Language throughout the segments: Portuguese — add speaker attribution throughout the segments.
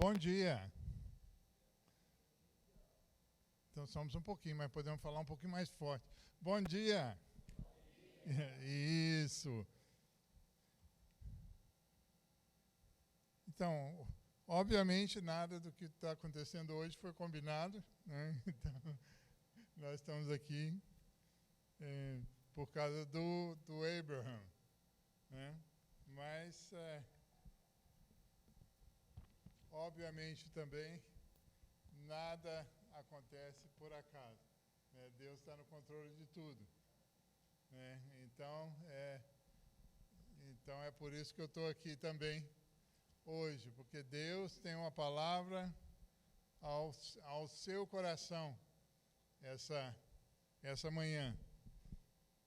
Speaker 1: Bom dia. Então somos um pouquinho, mas podemos falar um pouquinho mais forte. Bom dia. Isso. Então, obviamente nada do que está acontecendo hoje foi combinado, né? Então, nós estamos aqui por causa do Abraham, né? Mas obviamente também nada acontece por acaso, né? Deus está no controle de tudo, né? Então é por isso que eu estou aqui também hoje, porque Deus tem uma palavra ao seu coração essa manhã.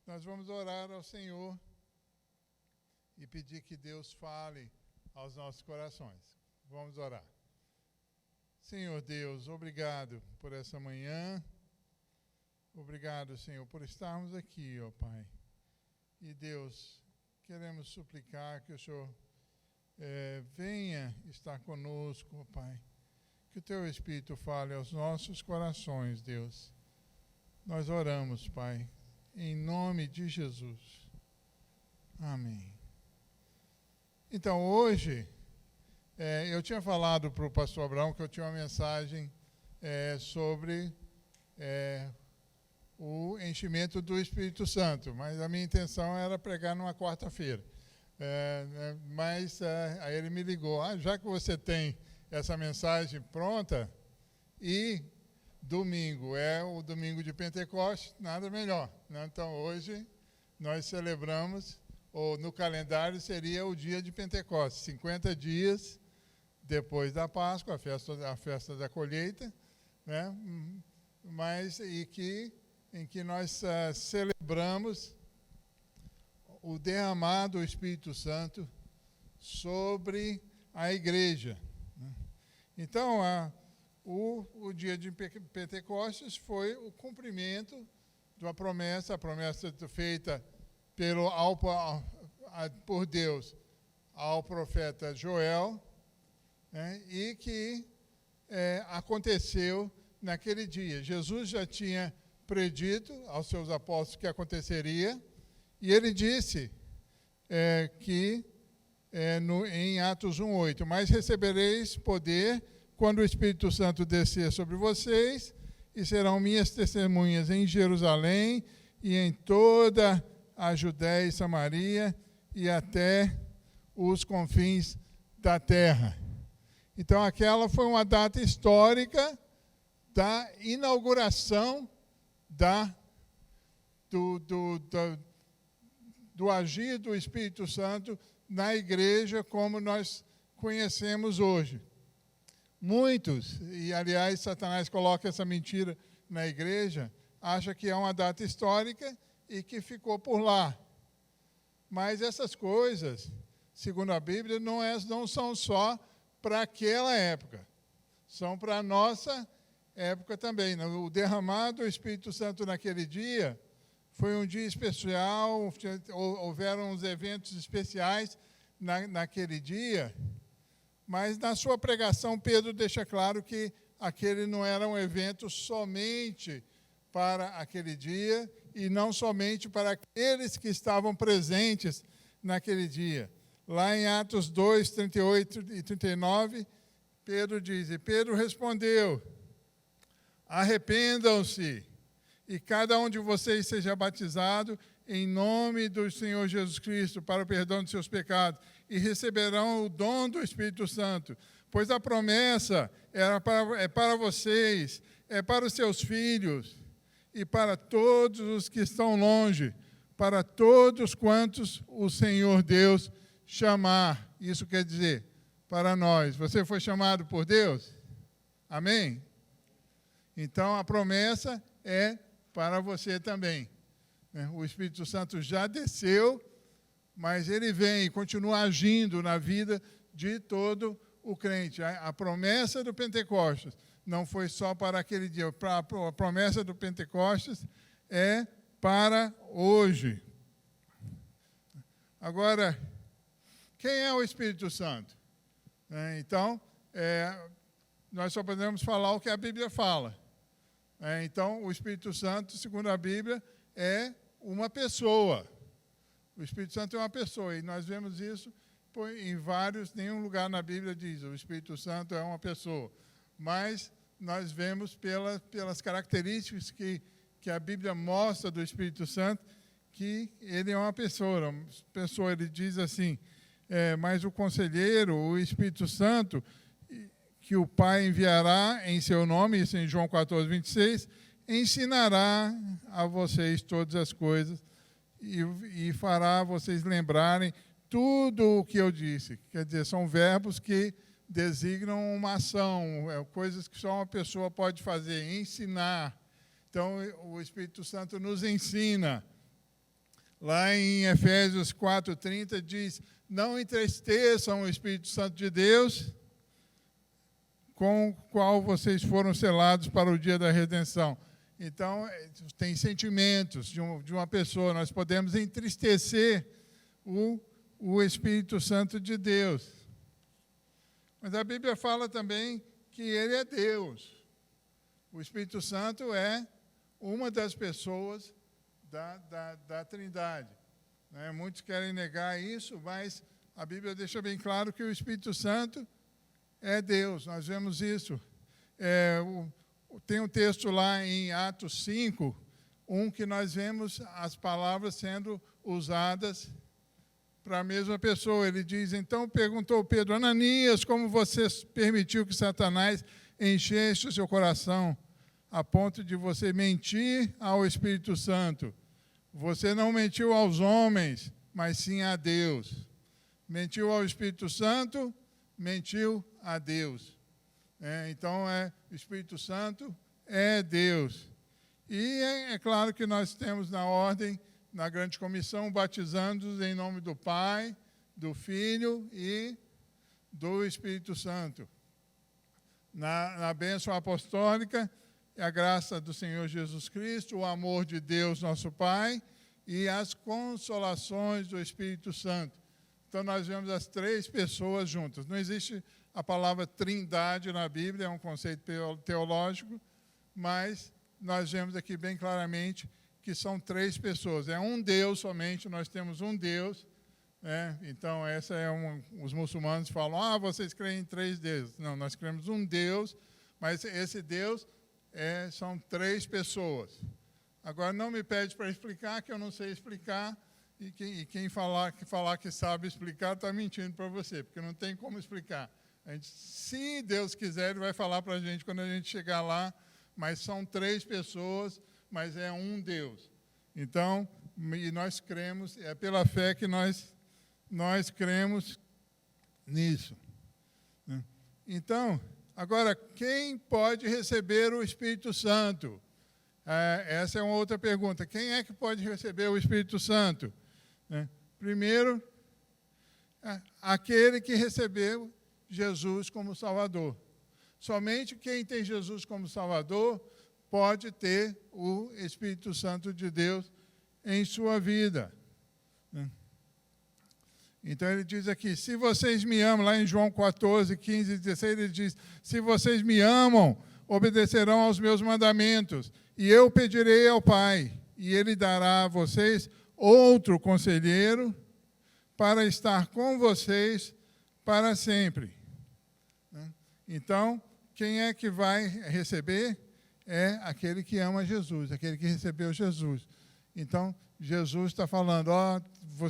Speaker 1: Nós vamos orar ao Senhor e pedir que Deus fale aos nossos corações. Vamos orar. Senhor Deus, obrigado por essa manhã. Obrigado, Senhor, por estarmos aqui, ó Pai. E Deus, queremos suplicar que o Senhor venha estar conosco, ó Pai. Que o Teu Espírito fale aos nossos corações, Deus. Nós oramos, Pai, em nome de Jesus. Amém. Então, hoje, eu tinha falado para o pastor Abraão que eu tinha uma mensagem sobre o enchimento do Espírito Santo, mas a minha intenção era pregar numa quarta-feira. Mas aí ele me ligou, já que você tem essa mensagem pronta, e domingo é o domingo de Pentecostes, nada melhor, né? Então hoje nós celebramos, ou no calendário seria o dia de Pentecostes, 50 dias depois da Páscoa, a festa da colheita, né? Mas em que nós celebramos o derramar do Espírito Santo sobre a igreja, né? Então, o dia de Pentecostes foi o cumprimento de uma promessa, a promessa feita por Deus ao profeta Joel, né? E que aconteceu naquele dia. Jesus já tinha predito aos seus apóstolos que aconteceria, e ele disse em Atos 1:8, mas recebereis poder quando o Espírito Santo descer sobre vocês, e serão minhas testemunhas em Jerusalém e em toda a Judéia e Samaria e até os confins da terra. Então, aquela foi uma data histórica da inauguração do agir do Espírito Santo na igreja como nós conhecemos hoje. Muitos, e aliás Satanás coloca essa mentira na igreja, acha que é uma data histórica e que ficou por lá. Mas essas coisas, segundo a Bíblia, não são só para aquela época, são para a nossa época também. O derramar do Espírito Santo naquele dia foi um dia especial, houveram uns eventos especiais naquele dia, mas na sua pregação Pedro deixa claro que aquele não era um evento somente para aquele dia e não somente para aqueles que estavam presentes naquele dia. Lá em Atos 2, 38 e 39, Pedro diz, e Pedro respondeu, arrependam-se e cada um de vocês seja batizado em nome do Senhor Jesus Cristo para o perdão de seus pecados e receberão o dom do Espírito Santo, pois a promessa é para vocês, é para os seus filhos e para todos os que estão longe, para todos quantos o Senhor Deus chamar. Isso quer dizer, para nós. Você foi chamado por Deus? Amém? Então, a promessa é para você também. O Espírito Santo já desceu, mas ele vem e continua agindo na vida de todo o crente. A promessa do Pentecostes não foi só para aquele dia. A promessa do Pentecostes é para hoje. Agora, quem é o Espírito Santo? Então, nós só podemos falar o que a Bíblia fala. Então, o Espírito Santo, segundo a Bíblia, é uma pessoa. O Espírito Santo é uma pessoa, e nós vemos isso em nenhum lugar na Bíblia diz o Espírito Santo é uma pessoa. Mas nós vemos pelas características que a Bíblia mostra do Espírito Santo, que ele é uma pessoa. Ele diz assim, mas o Conselheiro, o Espírito Santo, que o Pai enviará em seu nome, isso em João 14, 26, ensinará a vocês todas as coisas e fará vocês lembrarem tudo o que eu disse. Quer dizer, são verbos que designam uma ação, coisas que só uma pessoa pode fazer, ensinar. Então, o Espírito Santo nos ensina. Lá em Efésios 4:30 diz, não entristeçam o Espírito Santo de Deus, com o qual vocês foram selados para o dia da redenção. Então, tem sentimentos de uma pessoa, nós podemos entristecer o Espírito Santo de Deus. Mas a Bíblia fala também que ele é Deus. O Espírito Santo é uma das pessoas da Trindade. Muitos querem negar isso, mas a Bíblia deixa bem claro que o Espírito Santo é Deus. Nós vemos isso. Tem um texto lá em Atos 5, que nós vemos as palavras sendo usadas para a mesma pessoa. Ele diz, então perguntou Pedro, Ananias, como você permitiu que Satanás enchesse o seu coração a ponto de você mentir ao Espírito Santo? Você não mentiu aos homens, mas sim a Deus. Mentiu ao Espírito Santo, mentiu a Deus. Então, o Espírito Santo é Deus. E é claro que nós temos na ordem, na grande comissão, batizando-os em nome do Pai, do Filho e do Espírito Santo. Na bênção apostólica, a graça do Senhor Jesus Cristo, o amor de Deus, nosso Pai, e as consolações do Espírito Santo. Então, nós vemos as três pessoas juntas. Não existe a palavra trindade na Bíblia, é um conceito teológico, mas nós vemos aqui bem claramente que são três pessoas. É um Deus somente, nós temos um Deus. Então, os muçulmanos falam, vocês creem em três deuses. Não, nós cremos um Deus, mas esse Deus são três pessoas. Agora, não me pede para explicar, que eu não sei explicar, e quem falar que sabe explicar está mentindo para você, porque não tem como explicar. Se Deus quiser, Ele vai falar para a gente quando a gente chegar lá, mas são três pessoas, mas é um Deus. Então, e nós cremos, é pela fé que nós cremos nisso. Então, agora, quem pode receber o Espírito Santo? Essa é uma outra pergunta. Quem é que pode receber o Espírito Santo? Primeiro, aquele que recebeu Jesus como Salvador. Somente quem tem Jesus como Salvador pode ter o Espírito Santo de Deus em sua vida. Então, ele diz aqui, se vocês me amam, lá em João 14, 15 e 16, ele diz, se vocês me amam, obedecerão aos meus mandamentos, e eu pedirei ao Pai, e Ele dará a vocês outro conselheiro para estar com vocês para sempre. Então, quem é que vai receber? É aquele que ama Jesus, aquele que recebeu Jesus. Então, Jesus está falando,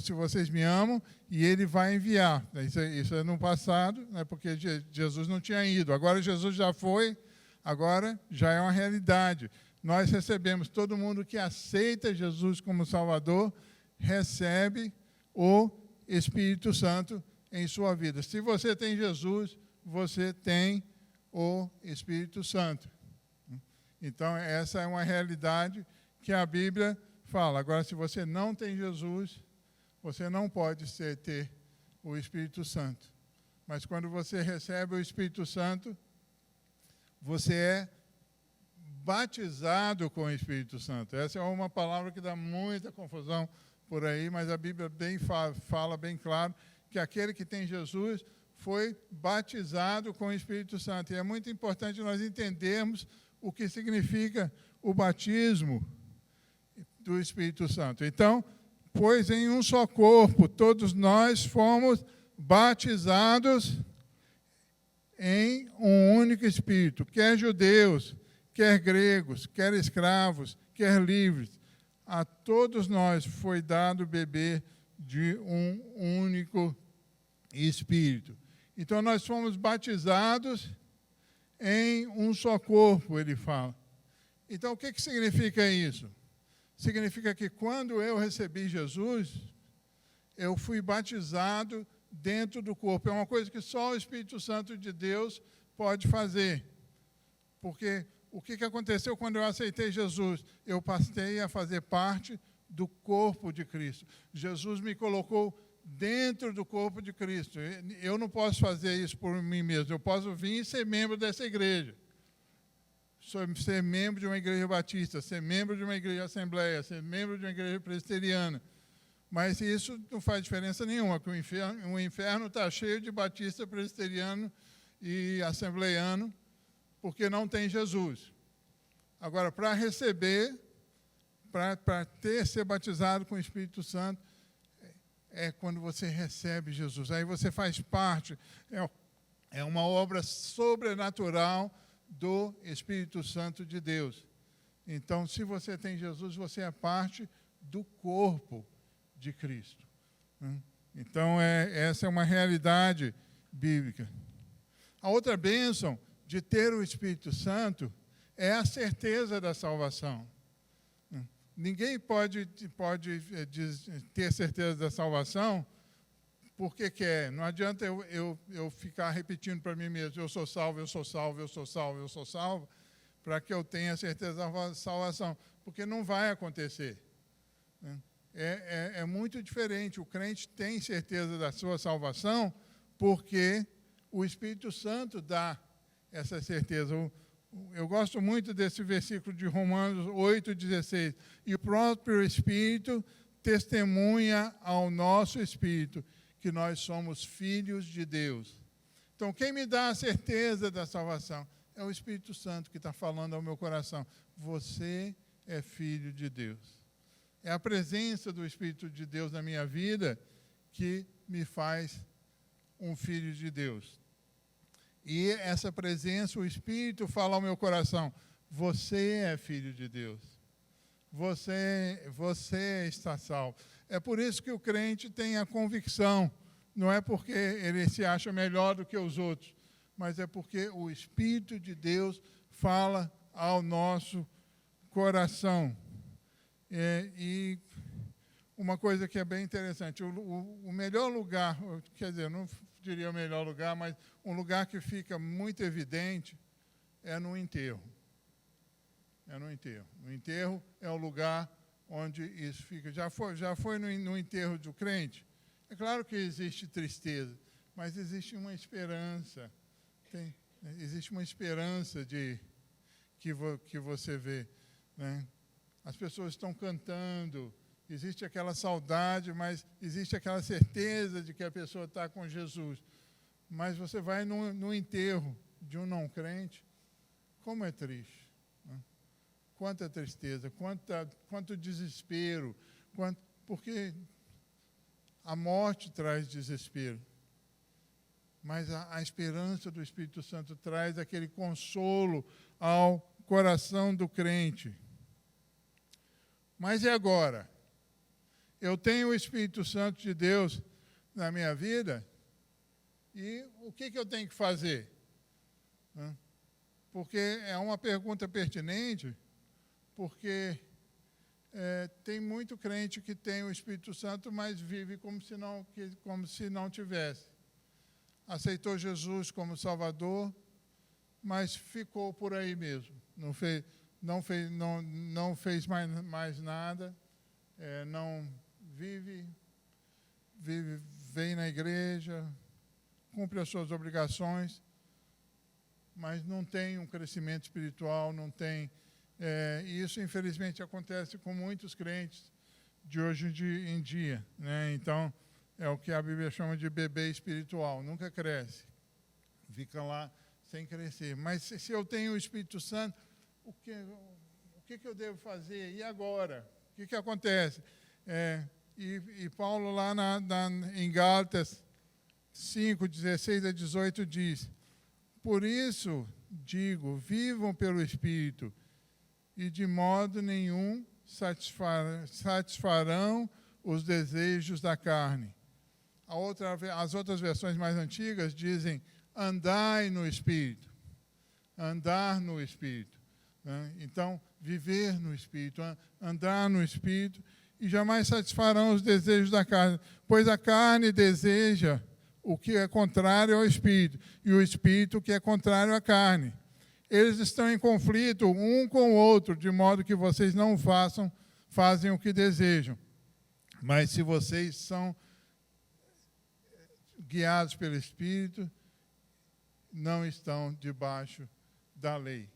Speaker 1: se vocês me amam, e Ele vai enviar. Isso é no passado, porque Jesus não tinha ido. Agora Jesus já foi, agora já é uma realidade. Nós recebemos, todo mundo que aceita Jesus como Salvador, recebe o Espírito Santo em sua vida. Se você tem Jesus, você tem o Espírito Santo. Então, essa é uma realidade que a Bíblia fala. Agora, se você não tem Jesus, você não pode ter o Espírito Santo. Mas quando você recebe o Espírito Santo, você é batizado com o Espírito Santo. Essa é uma palavra que dá muita confusão por aí, mas a Bíblia fala bem claro que aquele que tem Jesus foi batizado com o Espírito Santo. E é muito importante nós entendermos o que significa o batismo do Espírito Santo. Então, pois em um só corpo, todos nós fomos batizados em um único Espírito, quer judeus, quer gregos, quer escravos, quer livres. A todos nós foi dado beber de um único Espírito. Então, nós fomos batizados em um só corpo, ele fala. Então, o que significa isso? Significa que quando eu recebi Jesus, eu fui batizado dentro do corpo. É uma coisa que só o Espírito Santo de Deus pode fazer. Porque o que aconteceu quando eu aceitei Jesus? Eu passei a fazer parte do corpo de Cristo. Jesus me colocou dentro do corpo de Cristo. Eu não posso fazer isso por mim mesmo. Eu posso vir e ser membro dessa igreja. Ser membro de uma igreja batista, ser membro de uma igreja assembleia, ser membro de uma igreja presbiteriana. Mas isso não faz diferença nenhuma, porque o inferno está cheio de batista, presbiteriano e assembleiano, porque não tem Jesus. Agora, para receber, para ser batizado com o Espírito Santo, é quando você recebe Jesus. Aí você faz parte, é uma obra sobrenatural do Espírito Santo de Deus. Então, se você tem Jesus, você é parte do corpo de Cristo. Então, essa é uma realidade bíblica. A outra bênção de ter o Espírito Santo é a certeza da salvação. Ninguém pode ter certeza da salvação porque quer. Não adianta eu ficar repetindo para mim mesmo, eu sou salvo, eu sou salvo, eu sou salvo, eu sou salvo, para que eu tenha certeza da salvação, porque não vai acontecer. É muito diferente. O crente tem certeza da sua salvação porque o Espírito Santo dá essa certeza. Eu gosto muito desse versículo de Romanos 8,16. E o próprio Espírito testemunha ao nosso Espírito que nós somos filhos de Deus. Então, quem me dá a certeza da salvação é o Espírito Santo que está falando ao meu coração. Você é filho de Deus. É a presença do Espírito de Deus na minha vida que me faz um filho de Deus. E essa presença, o Espírito fala ao meu coração, você é filho de Deus. Você está salvo. É por isso que o crente tem a convicção. Não é porque ele se acha melhor do que os outros, mas é porque o Espírito de Deus fala ao nosso coração. E uma coisa que é bem interessante, o melhor lugar, quer dizer, não diria o melhor lugar, mas um lugar que fica muito evidente é no enterro. É no enterro. No enterro é o lugar onde isso fica. Já foi no enterro do crente? É claro que existe tristeza, mas existe uma esperança. Existe uma esperança que você vê. Né? As pessoas estão cantando, existe aquela saudade, mas existe aquela certeza de que a pessoa está com Jesus. Mas você vai no enterro de um não crente, como é triste. Né? Quanta tristeza, quanto desespero, porque a morte traz desespero. Mas a esperança do Espírito Santo traz aquele consolo ao coração do crente. Mas e agora? Eu tenho o Espírito Santo de Deus na minha vida, e o que eu tenho que fazer? Porque é uma pergunta pertinente, porque tem muito crente que tem o Espírito Santo, mas vive como se não tivesse. Aceitou Jesus como Salvador, mas ficou por aí mesmo. Não fez mais nada, não vem na igreja, cumpre as suas obrigações, mas não tem um crescimento espiritual, não tem. E isso, infelizmente, acontece com muitos crentes de hoje em dia. Né? Então, é o que a Bíblia chama de bebê espiritual, nunca cresce, fica lá sem crescer. Mas se eu tenho o Espírito Santo, o que eu devo fazer? E agora? O que acontece? E Paulo lá em Gálatas 5, 16 a 18 diz: por isso digo, vivam pelo Espírito, e de modo nenhum satisfarão os desejos da carne. As outras versões mais antigas dizem: andai no Espírito. Andar no Espírito. Né? Então, viver no Espírito, andar no Espírito, e jamais satisfarão os desejos da carne, pois a carne deseja o que é contrário ao Espírito, e o Espírito o que é contrário à carne. Eles estão em conflito um com o outro, de modo que vocês não fazem o que desejam. Mas se vocês são guiados pelo Espírito, não estão debaixo da lei.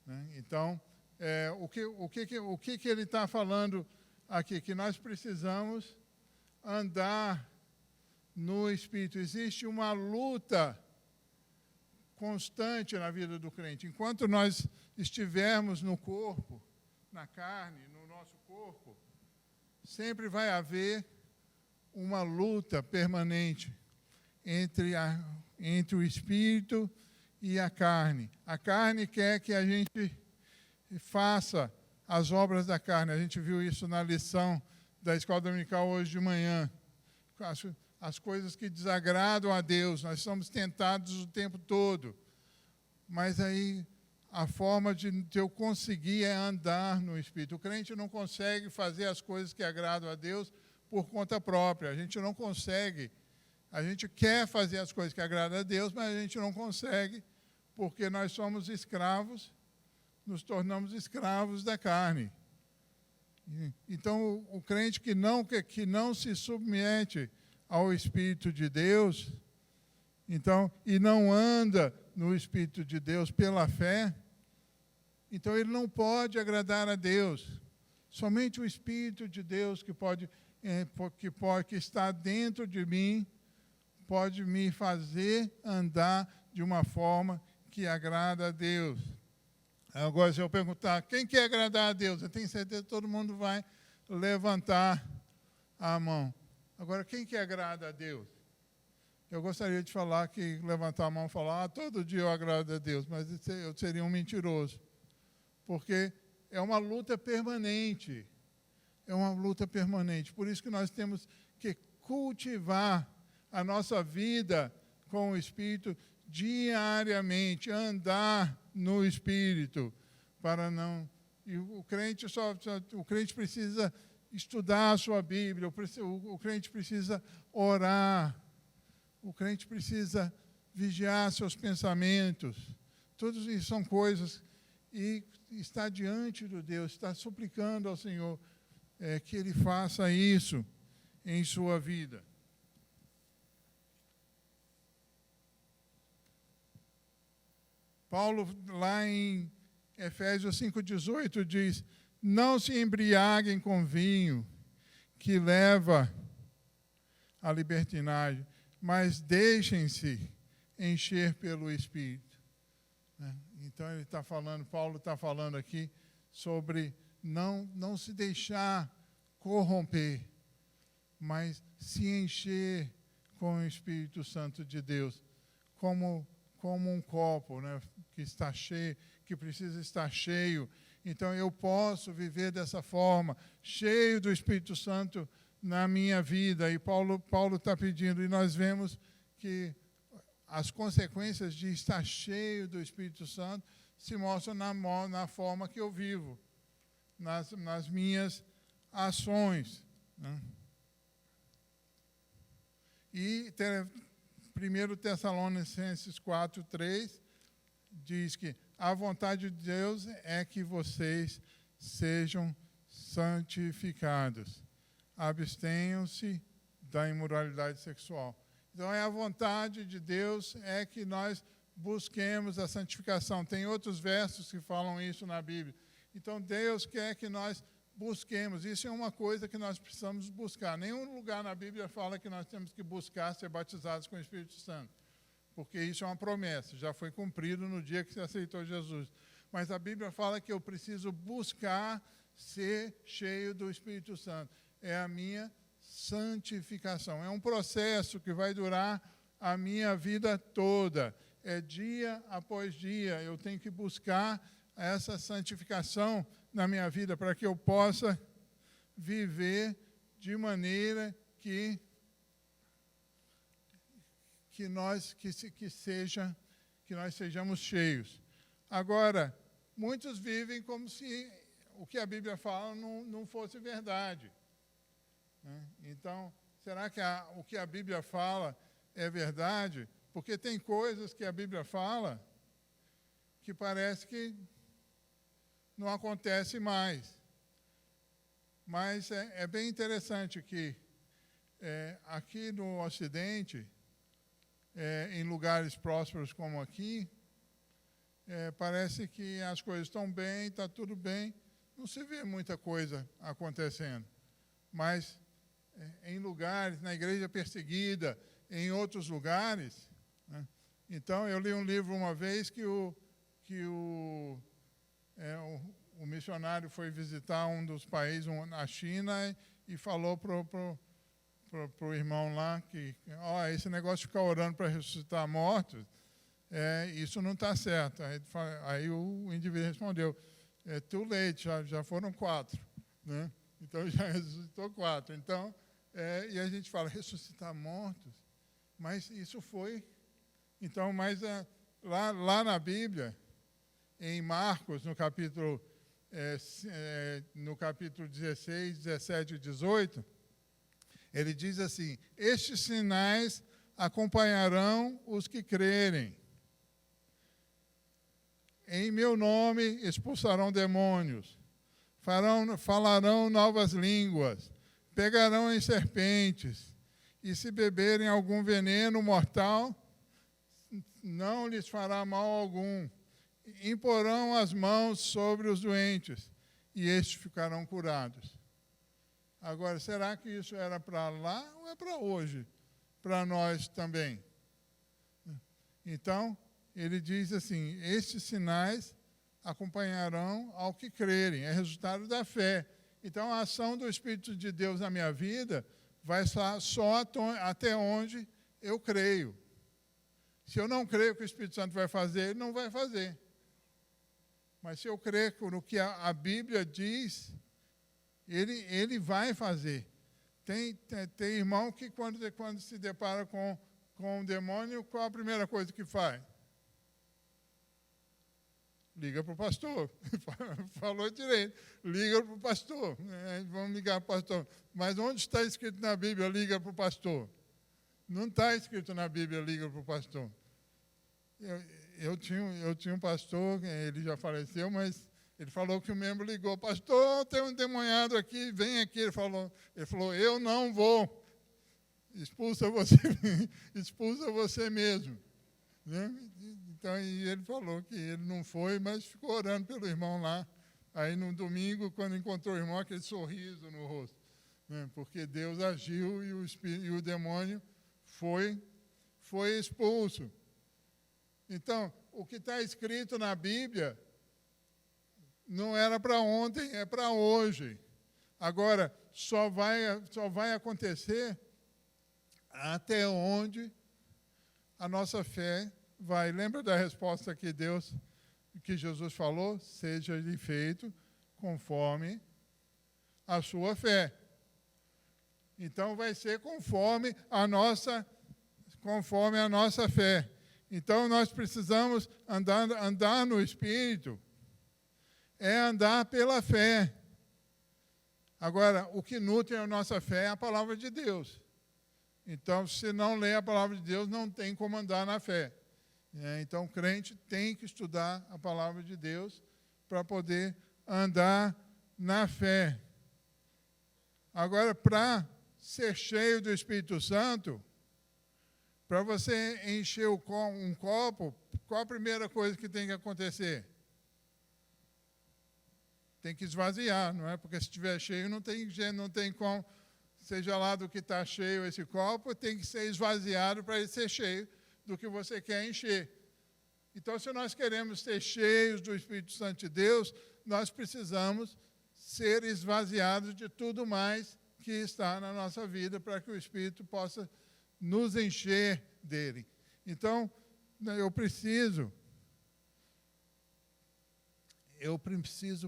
Speaker 1: Né? Então, o que ele está falando aqui? Que nós precisamos andar no Espírito. Existe uma luta constante na vida do crente. Enquanto nós estivermos no corpo, na carne, no nosso corpo, sempre vai haver uma luta permanente entre o Espírito e a carne. A carne quer que a gente faça as obras da carne. A gente viu isso na lição da escola dominical hoje de manhã. As coisas que desagradam a Deus, nós somos tentados o tempo todo. Mas aí a forma de eu conseguir é andar no Espírito. O crente não consegue fazer as coisas que agradam a Deus por conta própria. A gente não consegue. A gente quer fazer as coisas que agradam a Deus, mas a gente não consegue, porque nós somos escravos, nos tornamos escravos da carne. Então, o crente que não se submete ao Espírito de Deus, então, e não anda no Espírito de Deus pela fé, então ele não pode agradar a Deus. Somente o Espírito de Deus que está dentro de mim pode me fazer andar de uma forma que agrada a Deus. Agora, se eu perguntar, quem quer agradar a Deus? Eu tenho certeza que todo mundo vai levantar a mão. Agora, quem que agrada a Deus? Eu gostaria de falar que levantar a mão e falar, todo dia eu agrado a Deus, mas eu seria um mentiroso. Porque é uma luta permanente. É uma luta permanente. Por isso que nós temos que cultivar a nossa vida com o Espírito diariamente, andar no Espírito, para não... E o crente precisa estudar a sua Bíblia, o crente precisa orar, o crente precisa vigiar seus pensamentos. Todas isso são coisas, e está diante de Deus, está suplicando ao Senhor que Ele faça isso em sua vida. Paulo, lá em Efésios 5,18, diz: não se embriaguem com vinho, que leva à libertinagem, mas deixem-se encher pelo Espírito. Então, Paulo está falando aqui sobre não se deixar corromper, mas se encher com o Espírito Santo de Deus, como um copo, né, que está cheio, que precisa estar cheio. Então, eu posso viver dessa forma, cheio do Espírito Santo na minha vida. E Paulo está pedindo, e nós vemos que as consequências de estar cheio do Espírito Santo se mostram na forma que eu vivo, nas minhas ações. Né? E 1 Tessalonicenses 4:3 diz que a vontade de Deus é que vocês sejam santificados. Abstenham-se da imoralidade sexual. Então, a vontade de Deus é que nós busquemos a santificação. Tem outros versos que falam isso na Bíblia. Então, Deus quer que nós busquemos. Isso é uma coisa que nós precisamos buscar. Nenhum lugar na Bíblia fala que nós temos que buscar ser batizados com o Espírito Santo, porque isso é uma promessa, já foi cumprido no dia que você aceitou Jesus. Mas a Bíblia fala que eu preciso buscar ser cheio do Espírito Santo. É a minha santificação. É um processo que vai durar a minha vida toda. É dia após dia. Eu tenho que buscar essa santificação na minha vida para que eu possa viver de maneira que nós sejamos cheios. Agora, muitos vivem como se o que a Bíblia fala não fosse verdade. Né? Então, será que o que a Bíblia fala é verdade? Porque tem coisas que a Bíblia fala que parece que não acontece mais. Mas é bem interessante que aqui no Ocidente, em lugares prósperos como aqui, parece que as coisas estão bem, está tudo bem, não se vê muita coisa acontecendo. Mas em lugares, na igreja perseguida, em outros lugares, né? Então, eu li um livro uma vez que o missionário foi visitar um dos países, na China, e falou para o irmão lá que esse negócio de ficar orando para ressuscitar mortos, isso não está certo. Aí o indivíduo respondeu, too late, já foram 4. Né? Então, já ressuscitou 4. Então, e a gente fala, ressuscitar mortos? Mas isso foi... Então, mas lá na Bíblia, em Marcos, no capítulo 16, 17 e 18, ele diz assim, estes sinais acompanharão os que crerem. Em meu nome expulsarão demônios, falarão novas línguas, pegarão em serpentes, e se beberem algum veneno mortal, não lhes fará mal algum. Imporão as mãos sobre os doentes, e estes ficarão curados. Agora, será que isso era para lá ou é para hoje? Para nós também. Então, ele diz assim, estes sinais acompanharão ao que crerem. É resultado da fé. Então, a ação do Espírito de Deus na minha vida vai só até onde eu creio. Se eu não creio que o Espírito Santo vai fazer, ele não vai fazer. Mas se eu crer no que a Bíblia diz, ele vai fazer. Tem irmão que quando se depara com um demônio, qual a primeira coisa que faz? Liga para o pastor. Falou direito. Liga para o pastor. Vamos ligar para o pastor. Mas onde está escrito na Bíblia, liga para o pastor? Não está escrito na Bíblia, liga para o pastor. Eu tinha um pastor, ele já faleceu, mas ele falou que o membro ligou, pastor, tem um endemoniado aqui, vem aqui. Ele falou, eu não vou. Expulsa você mesmo. Né? Então, e ele falou que ele não foi, mas ficou orando pelo irmão lá. Aí, no domingo, quando encontrou o irmão, aquele sorriso no rosto. Né? Porque Deus agiu e o demônio foi expulso. Então, o que está escrito na Bíblia não era para ontem, é para hoje. Agora, só vai acontecer até onde a nossa fé vai. Lembra da resposta que Jesus falou? Seja-lhe feito conforme a sua fé. Então, vai ser conforme a nossa fé. Então, nós precisamos andar no Espírito, andar pela fé. Agora, o que nutre a nossa fé é a palavra de Deus. Então, se não lê a palavra de Deus, não tem como andar na fé. Então, o crente tem que estudar a palavra de Deus para poder andar na fé. Agora, para ser cheio do Espírito Santo, para você encher um copo, qual a primeira coisa que tem que acontecer? tem que esvaziar, não é? Porque se estiver cheio, não tem como, seja lá do que está cheio esse copo, tem que ser esvaziado para ele ser cheio do que você quer encher. Então, se nós queremos ser cheios do Espírito Santo de Deus, nós precisamos ser esvaziados de tudo mais que está na nossa vida para que o Espírito possa nos encher dele. Então, eu preciso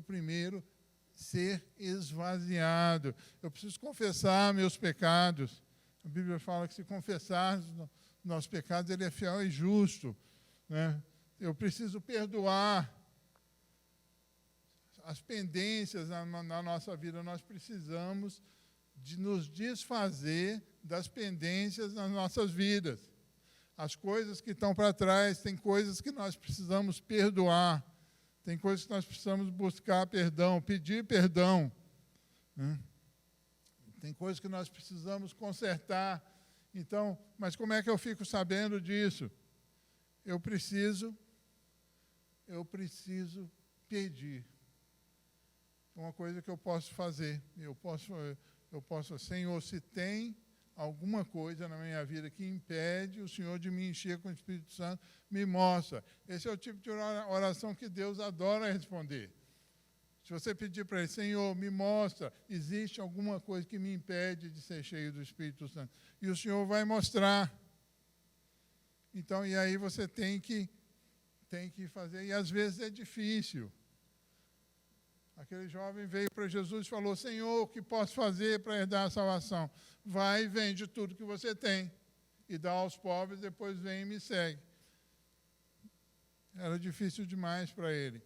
Speaker 1: primeiro ser esvaziado. Eu preciso confessar meus pecados. A Bíblia fala que se confessarmos nossos pecados, ele é fiel e justo, né? Eu preciso perdoar as pendências na nossa vida. Nós precisamos de nos desfazer das pendências nas nossas vidas. As coisas que estão para trás, tem coisas que nós precisamos perdoar. Tem coisas que nós precisamos buscar perdão, pedir perdão, né? Tem coisas que nós precisamos consertar. Então, mas como é que eu fico sabendo disso? Eu preciso pedir. Uma coisa que eu posso fazer. Eu posso, Senhor, se tem alguma coisa na minha vida que impede o Senhor de me encher com o Espírito Santo, me mostra. Esse é o tipo de oração que Deus adora responder. Se você pedir para Ele, Senhor, me mostra, existe alguma coisa que me impede de ser cheio do Espírito Santo. E o Senhor vai mostrar. Então, e aí você tem que fazer, e às vezes é difícil. Aquele jovem veio para Jesus e falou, Senhor, o que posso fazer para herdar a salvação? Vai e vende tudo que você tem e dá aos pobres, depois vem e me segue. Era difícil demais para ele.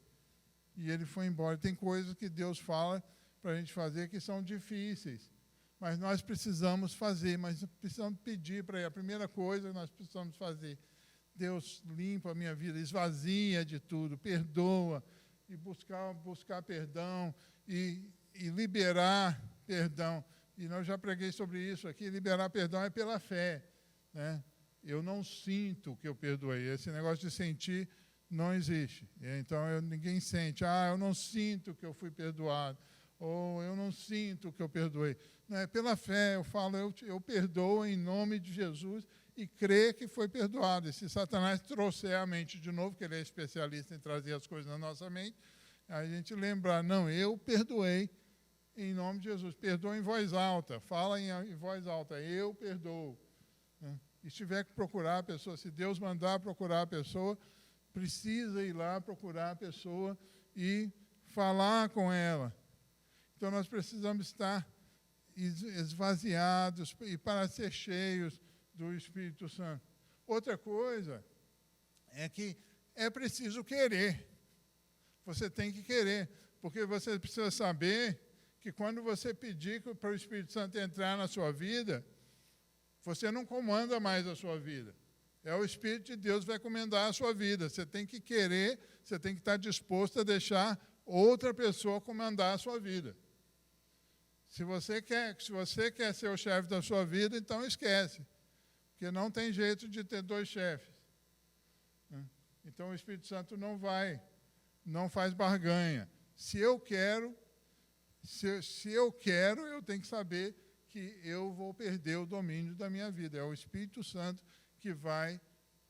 Speaker 1: E ele foi embora. Tem coisas que Deus fala para a gente fazer que são difíceis, mas nós precisamos fazer, mas precisamos pedir para Ele. A primeira coisa que nós precisamos fazer, Deus limpa a minha vida, esvazia de tudo, perdoa, e buscar perdão e liberar perdão. E eu já preguei sobre isso aqui, liberar perdão é pela fé, né? Eu não sinto que eu perdoei. Esse negócio de sentir não existe. Então, ninguém sente, eu não sinto que eu fui perdoado, ou eu não sinto que eu perdoei. Não, é pela fé, eu falo, eu perdoo em nome de Jesus e crer que foi perdoado. E se Satanás trouxer a mente de novo, que ele é especialista em trazer as coisas na nossa mente, a gente lembrar, não, eu perdoei em nome de Jesus. Perdoa em voz alta, fala em voz alta, eu perdoo. E se tiver que procurar a pessoa, se Deus mandar procurar a pessoa, precisa ir lá procurar a pessoa e falar com ela. Então, nós precisamos estar esvaziados e para ser cheios do Espírito Santo. Outra coisa é que é preciso querer. Você tem que querer, porque você precisa saber que quando você pedir para o Espírito Santo entrar na sua vida, você não comanda mais a sua vida. É o Espírito de Deus que vai comandar a sua vida. Você tem que querer, você tem que estar disposto a deixar outra pessoa comandar a sua vida. Se você quer ser o chefe da sua vida, então esquece. Porque não tem jeito de ter dois chefes. Então o Espírito Santo não faz barganha. Se eu quero, eu tenho que saber que eu vou perder o domínio da minha vida. É o Espírito Santo que vai,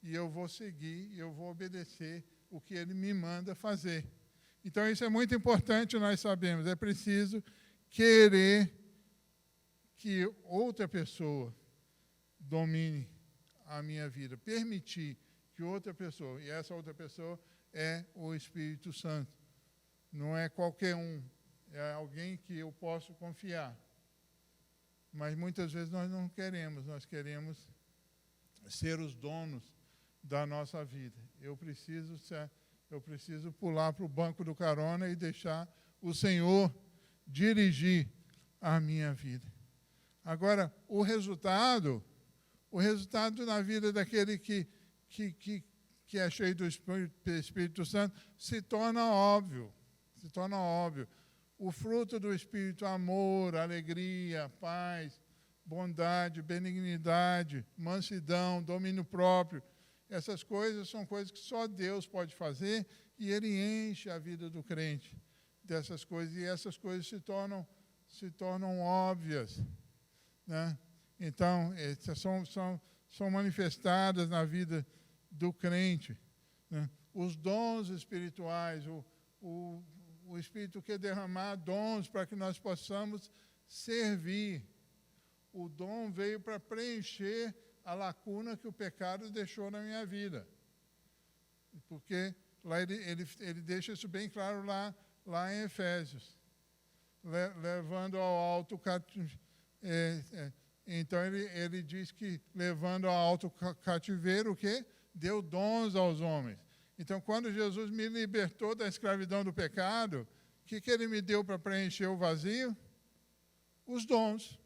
Speaker 1: e eu vou seguir, e eu vou obedecer o que Ele me manda fazer. Então isso é muito importante, nós sabemos. É preciso querer que outra pessoa domine a minha vida, permitir que outra pessoa, e essa outra pessoa é o Espírito Santo. Não é qualquer um, é alguém que eu posso confiar. Mas muitas vezes nós não queremos, nós queremos ser os donos da nossa vida. Eu preciso pular para o banco do carona e deixar o Senhor dirigir a minha vida. Agora, o resultado na vida daquele que é cheio do Espírito Santo se torna óbvio. O fruto do Espírito, amor, alegria, paz, bondade, benignidade, mansidão, domínio próprio. Essas coisas são coisas que só Deus pode fazer e Ele enche a vida do crente dessas coisas, e essas coisas se tornam óbvias, né? Então, são manifestadas na vida do crente, né? Os dons espirituais, o Espírito quer derramar dons para que nós possamos servir. O dom veio para preencher a lacuna que o pecado deixou na minha vida. Porque lá ele deixa isso bem claro lá em Efésios. Levando ao alto então ele diz que levando ao alto cativeiro o quê? Deu dons aos homens. Então, quando Jesus me libertou da escravidão do pecado, o que ele me deu para preencher o vazio? Os dons.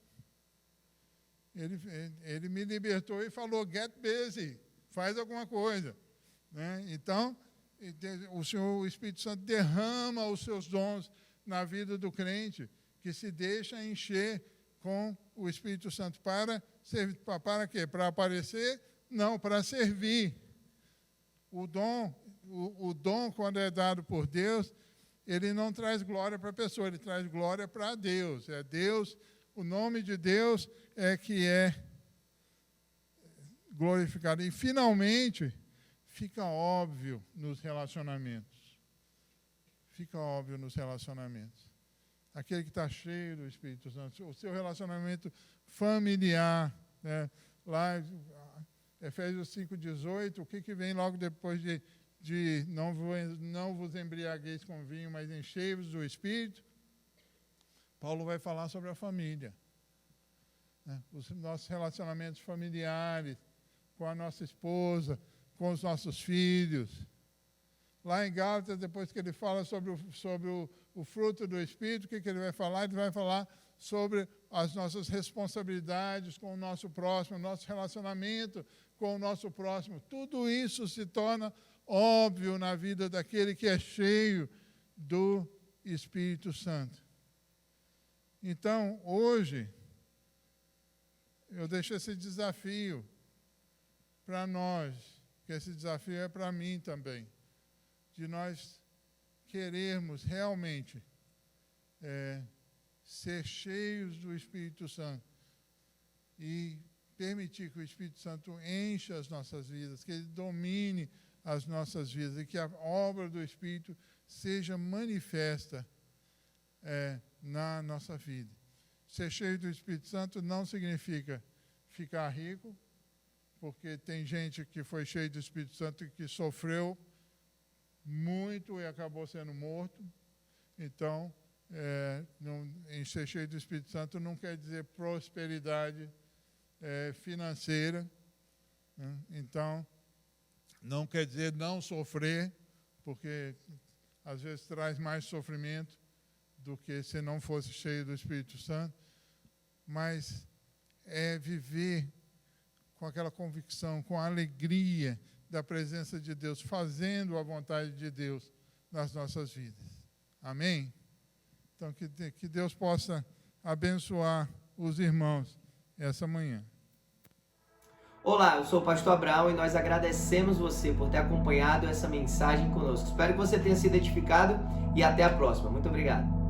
Speaker 1: Ele me libertou e falou, get busy, faz alguma coisa, né? Então, o Espírito Santo derrama os seus dons na vida do crente, que se deixa encher com o Espírito Santo para quê? Para aparecer? Não, para servir. O dom, quando é dado por Deus, ele não traz glória para a pessoa, ele traz glória para Deus. É Deus, o nome de Deus é que é glorificado. E, finalmente, fica óbvio nos relacionamentos. Fica óbvio nos relacionamentos. Aquele que está cheio do Espírito Santo, o seu relacionamento familiar, né? Lá, Efésios 5,18, o que vem logo depois de não vos embriagueis com vinho, mas enchei-vos do Espírito? Paulo vai falar sobre a família, né? Os nossos relacionamentos familiares, com a nossa esposa, com os nossos filhos. Lá em Gálatas, depois que ele fala sobre o fruto do Espírito, o que ele vai falar? Ele vai falar sobre as nossas responsabilidades com o nosso próximo, o nosso relacionamento com o nosso próximo. Tudo isso se torna óbvio na vida daquele que é cheio do Espírito Santo. Então, hoje, eu deixo esse desafio para nós, que esse desafio é para mim também, de nós querermos realmente ser cheios do Espírito Santo e permitir que o Espírito Santo encha as nossas vidas, que ele domine as nossas vidas e que a obra do Espírito seja manifesta na nossa vida. Ser cheio do Espírito Santo não significa ficar rico, porque tem gente que foi cheio do Espírito Santo e que sofreu muito e acabou sendo morto. Então, em ser cheio do Espírito Santo não quer dizer prosperidade financeira, né? Então, não quer dizer não sofrer, porque às vezes traz mais sofrimento do que se não fosse cheio do Espírito Santo, mas é viver com aquela convicção, com a alegria da presença de Deus, fazendo a vontade de Deus nas nossas vidas. Amém? Então, que Deus possa abençoar os irmãos essa manhã.
Speaker 2: Olá, eu sou o Pastor Abraão e nós agradecemos você por ter acompanhado essa mensagem conosco. Espero que você tenha sido edificado e até a próxima. Muito obrigado.